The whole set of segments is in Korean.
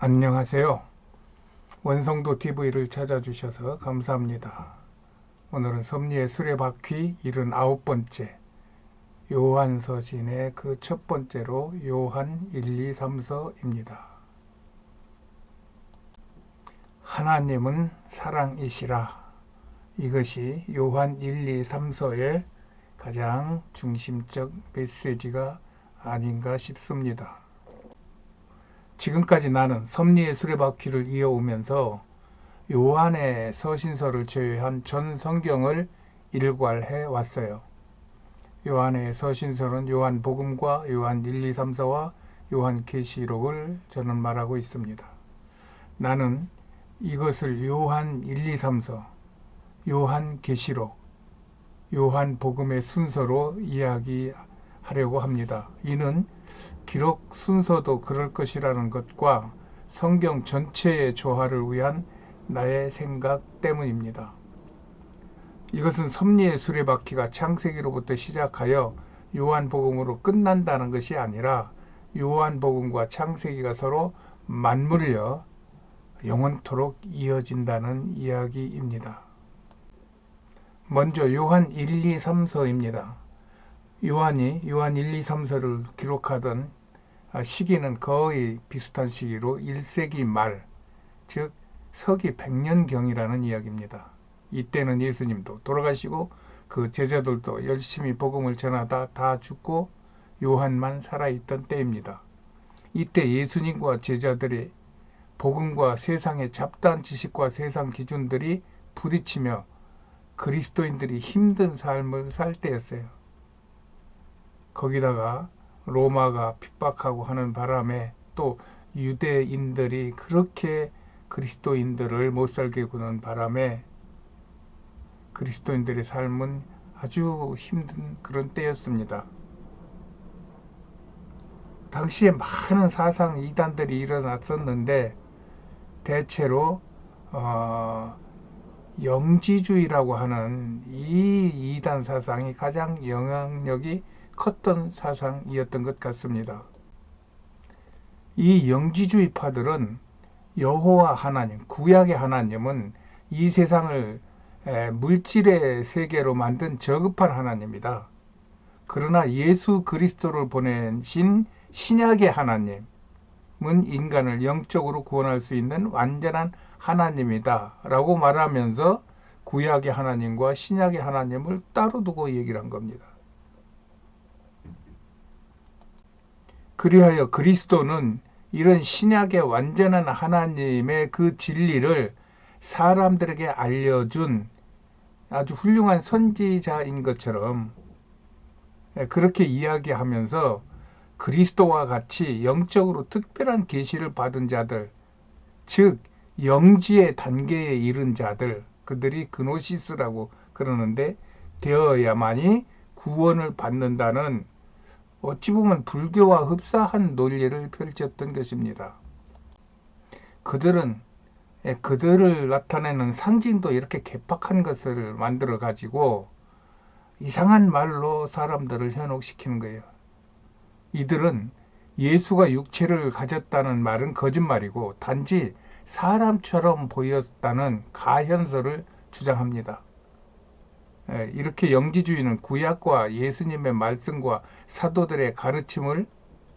안녕하세요. 원성도 TV를 찾아주셔서 감사합니다. 오늘은 섭리의 수레바퀴 79번째 요한서신의 그 첫 번째로 요한 1, 2, 3서입니다. 하나님은 사랑이시라. 이것이 요한 1, 2, 3서의 가장 중심적 메시지가 아닌가 싶습니다. 지금까지 나는 섭리의 수레바퀴를 이어오면서 요한의 서신서를 제외한 전 성경을 일괄해 왔어요. 요한의 서신서는 요한복음과 요한 1, 2, 3서와 요한계시록을 저는 말하고 있습니다. 나는 이것을 요한 1, 2, 3서, 요한계시록, 요한복음의 순서로 이야기하려고 합니다. 이는 기록 순서도 그럴 것이라는 것과 성경 전체의 조화를 위한 나의 생각 때문입니다. 이것은 섭리의 수레바퀴가 창세기로부터 시작하여 요한복음으로 끝난다는 것이 아니라 요한복음과 창세기가 서로 맞물려 영원토록 이어진다는 이야기입니다. 먼저 요한 1, 2, 3서입니다. 요한이 요한 1, 2, 3서를 기록하던 시기는 거의 비슷한 시기로 1세기 말, 즉 서기 100년경이라는 이야기입니다. 이때는 예수님도 돌아가시고 그 제자들도 열심히 복음을 전하다 다 죽고 요한만 살아있던 때입니다. 이때 예수님과 제자들이 복음과 세상의 잡다한 지식과 세상 기준들이 부딪히며 그리스도인들이 힘든 삶을 살 때였어요. 거기다가 로마가 핍박하고 하는 바람에 또 유대인들이 그렇게 그리스도인들을 못살게 구는 바람에 그리스도인들의 삶은 아주 힘든 그런 때였습니다. 당시에 많은 사상 이단들이 일어났었는데 대체로 영지주의라고 하는 이 이단 사상이 가장 영향력이 컸던 사상이었던 것 같습니다. 이 영지주의파들은 여호와 하나님, 구약의 하나님은 이 세상을 물질의 세계로 만든 저급한 하나님이다. 그러나 예수 그리스도를 보내신 신약의 하나님은 인간을 영적으로 구원할 수 있는 완전한 하나님이다 라고 말하면서 구약의 하나님과 신약의 하나님을 따로 두고 얘기를 한 겁니다. 그리하여 그리스도는 이런 신약의 완전한 하나님의 그 진리를 사람들에게 알려준 아주 훌륭한 선지자인 것처럼 그렇게 이야기하면서 그리스도와 같이 영적으로 특별한 계시를 받은 자들, 즉 영지의 단계에 이른 자들, 그들이 그노시스라고 그러는데 되어야만이 구원을 받는다는 어찌 보면 불교와 흡사한 논리를 펼쳤던 것입니다. 그들을 나타내는 상징도 이렇게 개팍한 것을 만들어 가지고 이상한 말로 사람들을 현혹시키는 거예요. 이들은 예수가 육체를 가졌다는 말은 거짓말이고 단지 사람처럼 보였다는 가현설을 주장합니다. 이렇게 영지주의는 구약과 예수님의 말씀과 사도들의 가르침을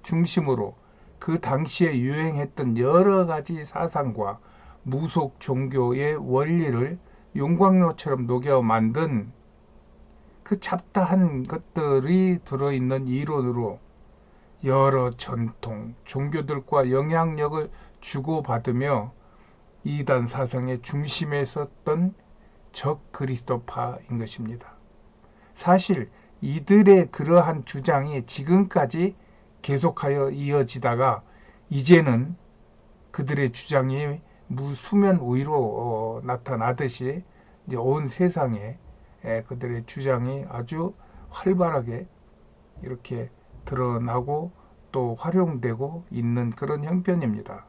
중심으로 그 당시에 유행했던 여러 가지 사상과 무속 종교의 원리를 용광로처럼 녹여 만든 그 잡다한 것들이 들어있는 이론으로 여러 전통, 종교들과 영향력을 주고받으며 이단 사상의 중심에 섰던 적그리스도파인 것입니다. 사실 이들의 그러한 주장이 지금까지 계속하여 이어지다가 이제는 그들의 주장이 수면 위로 나타나듯이 이제 온 세상에 그들의 주장이 아주 활발하게 이렇게 드러나고 또 활용되고 있는 그런 형편입니다.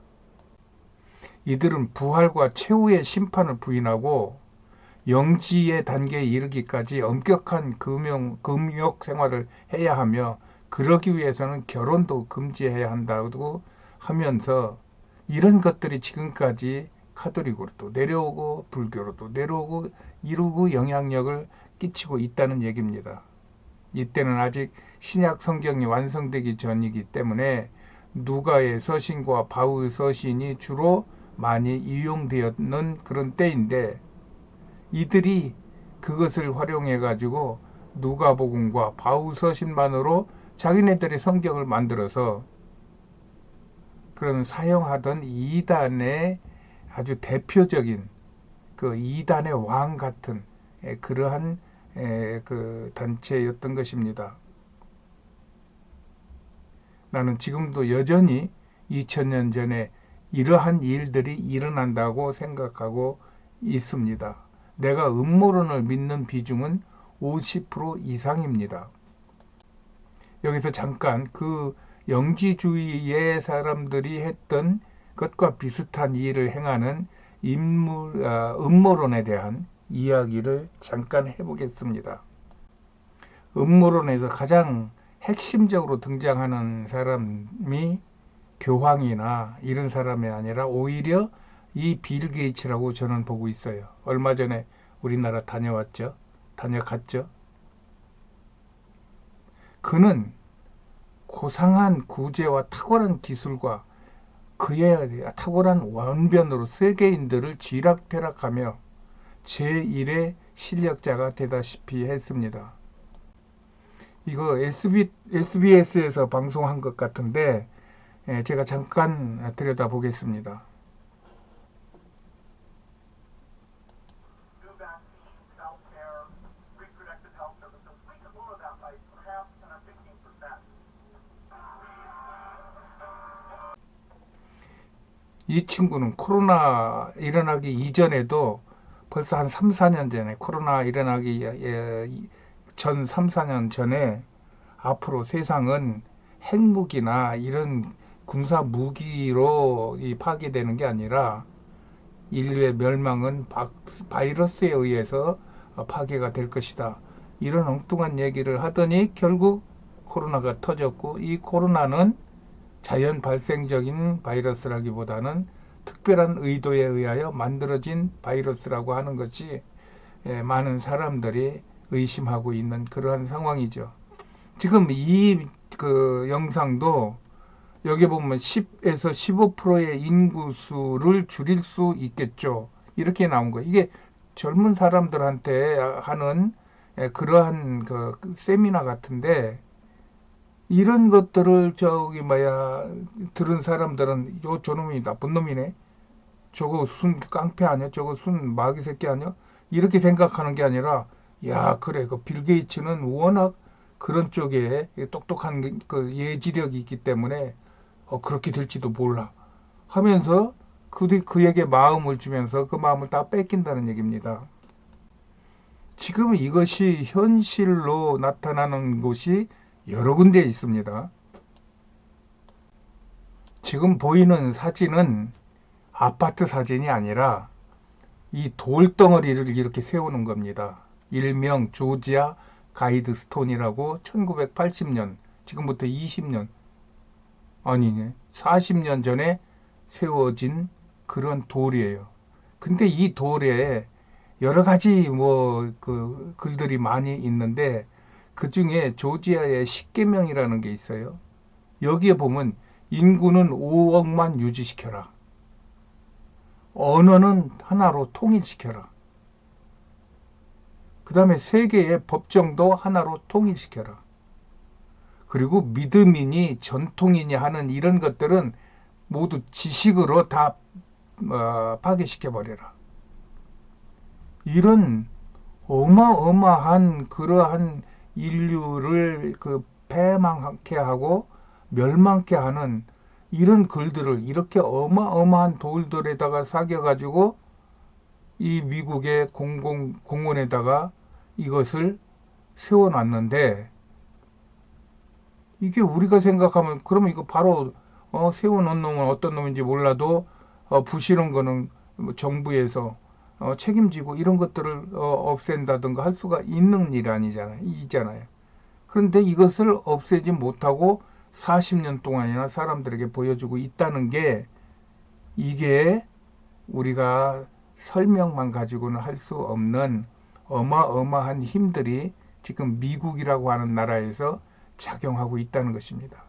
이들은 부활과 최후의 심판을 부인하고 영지의 단계에 이르기까지 엄격한 금욕 생활을 해야 하며 그러기 위해서는 결혼도 금지해야 한다고 하면서 이런 것들이 지금까지 카톨릭으로도 내려오고 불교로도 내려오고 이루고 영향력을 끼치고 있다는 얘기입니다. 이때는 아직 신약 성경이 완성되기 전이기 때문에 누가의 서신과 바울 서신이 주로 많이 이용되었는 그런 때인데, 이들이 그것을 활용해 가지고 누가복음과 바울 서신만으로 자기네들의 성경을 만들어서 그런 사용하던 이단의 아주 대표적인 그 이단의 왕 같은 그러한 그 단체였던 것입니다. 나는 지금도 여전히 2000년 전에 이러한 일들이 일어난다고 생각하고 있습니다. 내가 음모론을 믿는 비중은 50% 이상입니다. 여기서 잠깐 그 영지주의의 사람들이 했던 것과 비슷한 일을 행하는 음모론에 대한 이야기를 잠깐 해보겠습니다. 음모론에서 가장 핵심적으로 등장하는 사람이 교황이나 이런 사람이 아니라 오히려 이 빌 게이츠라고 저는 보고 있어요. 얼마 전에 우리나라 다녀갔죠. 그는 고상한 구제와 탁월한 기술과 그의 탁월한 원변으로 세계인들을 쥐락펴락하며 제1의 실력자가 되다시피 했습니다. 이거 SBS에서 방송한 것 같은데 제가 잠깐 들여다보겠습니다. 이 친구는 코로나 일어나기 이전에도 벌써 한 3, 4년 전에 코로나 일어나기 전 3, 4년 전에 앞으로 세상은 핵무기나 이런 군사 무기로 파괴되는 게 아니라 인류의 멸망은 바이러스에 의해서 파괴가 될 것이다. 이런 엉뚱한 얘기를 하더니 결국 코로나가 터졌고, 이 코로나는 자연 발생적인 바이러스라기보다는 특별한 의도에 의하여 만들어진 바이러스라고 하는 것이 많은 사람들이 의심하고 있는 그러한 상황이죠. 지금 이 그 영상도 여기 보면 10에서 15%의 인구수를 줄일 수 있겠죠. 이렇게 나온 거예요. 이게 젊은 사람들한테 하는 그러한 그 세미나 같은데, 이런 것들을 들은 사람들은 저놈이 나쁜 놈이네, 저거 순 깡패 아니야, 저거 순 마귀 새끼 아니야, 이렇게 생각하는 게 아니라, 야 그래, 그 빌 게이츠는 워낙 그런 쪽에 똑똑한 그 예지력이 있기 때문에 그렇게 될지도 몰라 하면서 그에게 마음을 주면서 그 마음을 다 뺏긴다는 얘기입니다. 지금 이것이 현실로 나타나는 곳이 여러 군데 있습니다. 지금 보이는 사진은 아파트 사진이 아니라 이 돌덩어리를 이렇게 세우는 겁니다. 일명 조지아 가이드스톤이라고 1980년, 지금부터 20년, 아니네, 40년 전에 세워진 그런 돌이에요. 근데 이 돌에 여러 가지 그 글들이 많이 있는데, 그 중에 조지아의 10계명이라는 게 있어요. 여기에 보면 인구는 5억만 유지시켜라, 언어는 하나로 통일시켜라, 그 다음에 세계의 법정도 하나로 통일시켜라, 그리고 믿음이니 전통이니 하는 이런 것들은 모두 지식으로 다 파괴시켜버려라. 이런 어마어마한 그러한 인류를 패망하게 하고 멸망케 하는 이런 글들을 이렇게 어마어마한 돌들에다가 새겨가지고 이 미국의 공원에다가 이것을 세워놨는데, 이게 우리가 생각하면 그러면 이거 바로 세워놓은 놈은 어떤 놈인지 몰라도 부실한 거는 정부에서 책임지고 이런 것들을 없앤다든가 할 수가 있는 일 이잖아요. 그런데 이것을 없애지 못하고 40년 동안이나 사람들에게 보여주고 있다는 게 이게 우리가 설명만 가지고는 할 수 없는 어마어마한 힘들이 지금 미국이라고 하는 나라에서 작용하고 있다는 것입니다.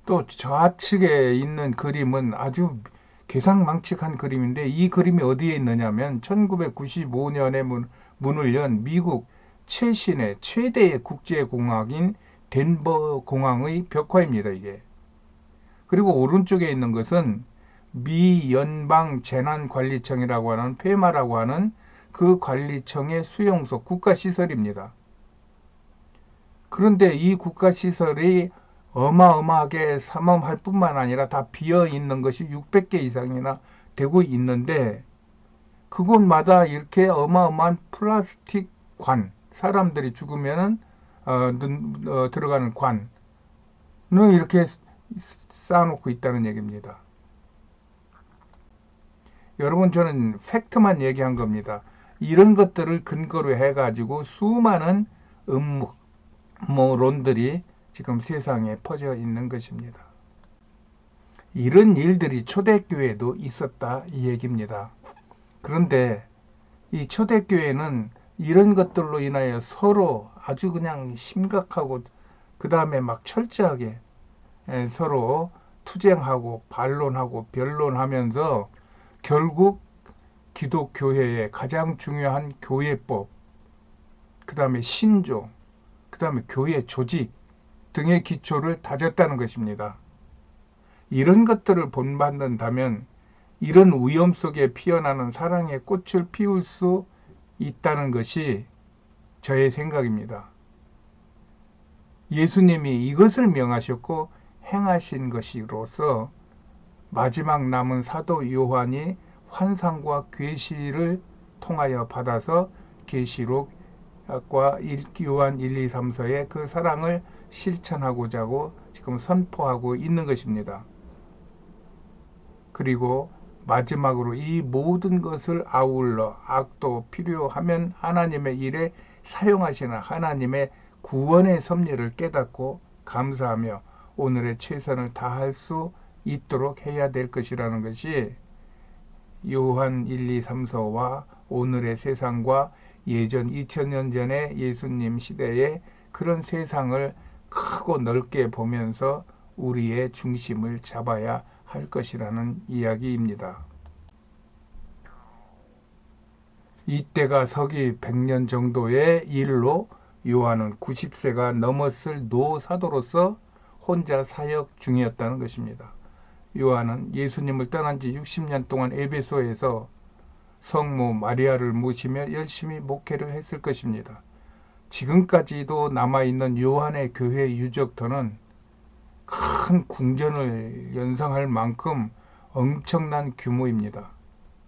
또 좌측에 있는 그림은 아주 괴상망측한 그림인데, 이 그림이 어디에 있느냐면 1995년에 문을 연 미국 최신의 최대의 국제공항인 덴버 공항의 벽화입니다, 이게. 그리고 오른쪽에 있는 것은 미 연방재난관리청이라고 하는 페마라고 하는 그 관리청의 수용소 국가시설입니다. 그런데 이 국가시설이 어마어마하게 삼엄할 뿐만 아니라 다 비어 있는 것이 600개 이상이나 되고 있는데, 그곳마다 이렇게 어마어마한 플라스틱 관, 사람들이 죽으면은 들어가는 관을 이렇게 쌓아놓고 있다는 얘기입니다. 여러분, 저는 팩트만 얘기한 겁니다. 이런 것들을 근거로 해가지고 수많은 음모론들이 지금 세상에 퍼져 있는 것입니다. 이런 일들이 초대교회도 있었다, 이 얘기입니다. 그런데 이 초대교회는 이런 것들로 인하여 서로 아주 그냥 심각하고, 그 다음에 막 철저하게 서로 투쟁하고 반론하고 변론하면서 결국 기독교회의 가장 중요한 교회법, 그 다음에 신조, 그 다음에 교회 조직 등의 기초를 다졌다는 것입니다. 이런 것들을 본받는다면 이런 위험 속에 피어나는 사랑의 꽃을 피울 수 있다는 것이 저의 생각입니다. 예수님이 이것을 명하셨고 행하신 것이로서 마지막 남은 사도 요한이 환상과 계시를 통하여 받아서 계시록과 요한 1, 2, 3서의 그 사랑을 실천하고자 하고 지금 선포하고 있는 것입니다. 그리고 마지막으로 이 모든 것을 아울러 악도 필요하면 하나님의 일에 사용하시는 하나님의 구원의 섭리를 깨닫고 감사하며 오늘의 최선을 다할 수 있도록 해야 될 것이라는 것이 요한 1, 2, 3서와 오늘의 세상과 예전 2000년 전에 예수님 시대의 그런 세상을 크고 넓게 보면서 우리의 중심을 잡아야 할 것이라는 이야기입니다. 이때가 서기 100년 정도의 일로 요한은 90세가 넘었을 노사도로서 혼자 사역 중이었다는 것입니다. 요한은 예수님을 떠난 지 60년 동안 에베소에서 성모 마리아를 모시며 열심히 목회를 했을 것입니다. 지금까지도 남아있는 요한의 교회 유적터는 큰 궁전을 연상할 만큼 엄청난 규모입니다.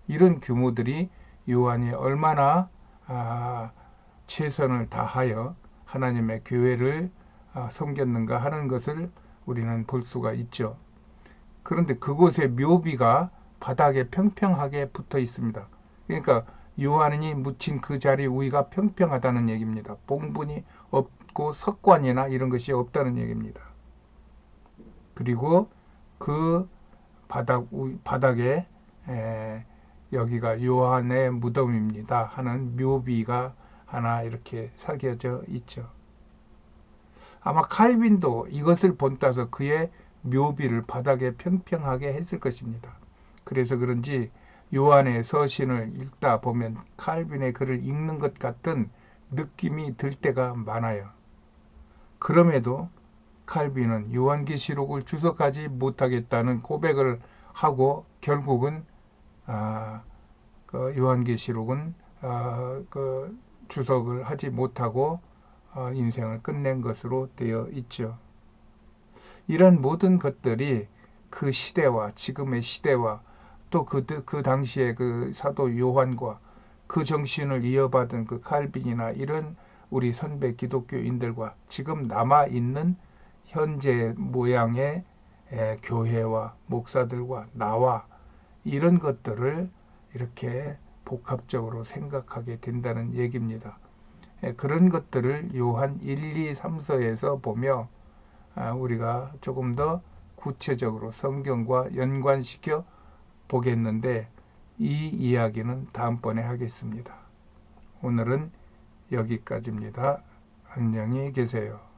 이런 규모들이 요한이 얼마나 최선을 다하여 하나님의 교회를 섬겼는가 하는 것을 우리는 볼 수가 있죠. 그런데 그곳에 묘비가 바닥에 평평하게 붙어 있습니다. 그러니까 요한이 묻힌 그 자리 위가 평평하다는 얘기입니다. 봉분이 없고 석관이나 이런 것이 없다는 얘기입니다. 그리고 그 바닥에 여기가 요한의 무덤입니다 하는 묘비가 하나 이렇게 새겨져 있죠. 아마 칼빈도 이것을 본따서 그의 묘비를 바닥에 평평하게 했을 것입니다. 그래서 그런지 요한의 서신을 읽다 보면 칼빈의 글을 읽는 것 같은 느낌이 들 때가 많아요. 그럼에도 칼빈은 요한계시록을 주석하지 못하겠다는 고백을 하고 결국은 요한계시록은 주석을 하지 못하고 인생을 끝낸 것으로 되어 있죠. 이런 모든 것들이 그 시대와 지금의 시대와 또 그 당시에 그 사도 요한과 그 정신을 이어받은 그 칼빈이나 이런 우리 선배 기독교인들과 지금 남아있는 현재 모양의 교회와 목사들과 나와 이런 것들을 이렇게 복합적으로 생각하게 된다는 얘기입니다. 그런 것들을 요한 1, 2, 3서에서 보며 우리가 조금 더 구체적으로 성경과 연관시켜 보겠는데 이 이야기는 다음번에 하겠습니다. 오늘은 여기까지입니다. 안녕히 계세요.